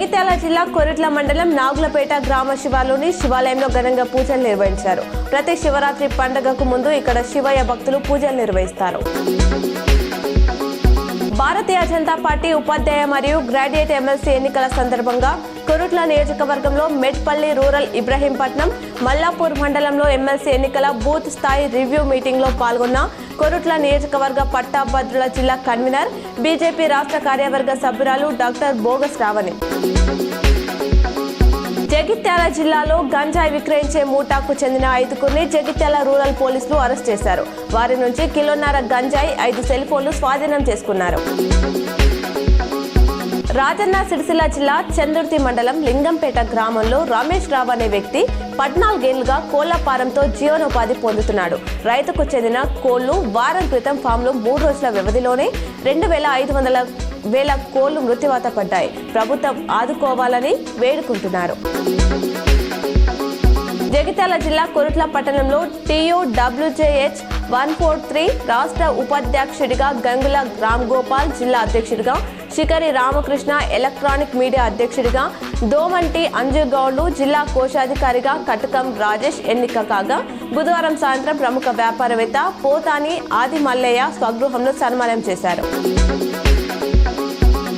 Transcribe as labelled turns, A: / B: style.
A: జగిత్యాల జిల్లా కొరుట్ల మండలం నాగులపేట గ్రామ శివార్లోని శివాలయంలో ఘనంగా పూజలు నిర్వహించారు. ప్రతి శివరాత్రి పండుగకు ముందు ఇక్కడ శివయ్య భక్తులు పూజలు నిర్వహిస్తారు. భారతీయ జనతా పార్టీ ఉపాధ్యాయ మరియు గ్రాడ్యుయేట్ ఎమ్మెల్సీ ఎన్నికల సందర్భంగా కొరుట్ల నియోజకవర్గంలో మెట్పల్లి రూరల్ ఇబ్రహీంపట్నం మల్లాపూర్ మండలంలో ఎమ్మెల్సీ ఎన్నికల బూత్ స్థాయి రివ్యూ మీటింగ్ లో పాల్గొన్న కొరుట్ల నియోజకవర్గ పట్టభద్రుల జిల్లా కన్వీనర్ బీజేపీ రాష్ట్ర కార్యవర్గ సభ్యురాలు డాక్టర్ బోగస్ రావణి. జగిత్యాల జిల్లాలో గంజాయి విక్రయించే మూటాకు చెందిన 5గురిని జగిత్యాల రూరల్ పోలీసులు అరెస్ట్ చేశారు. వారి నుంచి కిలోన్నర గంజాయి 5 సెల్ ఫోన్లు స్వాధీనం చేసుకున్నారు. రాజన్న సిరిసిల్ల జిల్లా చందుర్తి మండలం లింగంపేట గ్రామంలో రమేష్ రావు అనే వ్యక్తి 14 ఏళ్లుగా కోళ్ల ఫారంతో జీవనోపాధి పొందుతున్నాడు. రైతుకు చెందిన కోళ్లు వారం క్రితం ఫామ్లో 3 రోజుల వ్యవధిలోనే 2,500 కోళ్లు మృత్యువాత పడ్డాయి. ప్రభుత్వం ఆదుకోవాలని వేడుకుంటున్నారు. జగిత్యాల జిల్లా కొరుట్ల పట్టణంలో TUWJH 143 రాష్ట్ర ఉపాధ్యక్షుడిగా గంగుల రామ్ గోపాల్, జిల్లా అధ్యక్షుడిగా శిఖరి రామకృష్ణ, ఎలక్ట్రానిక్ మీడియా అధ్యక్షుడిగా దోమంటి అంజుగౌడ్లు, జిల్లా కోశాధికారిగా కటకం రాజేష్ ఎన్నిక కాగా బుధవారం సాయంత్రం ప్రముఖ వ్యాపారవేత్త పోతాని ఆది మల్లయ్య స్వగృహంలో సన్మానం చేశారు.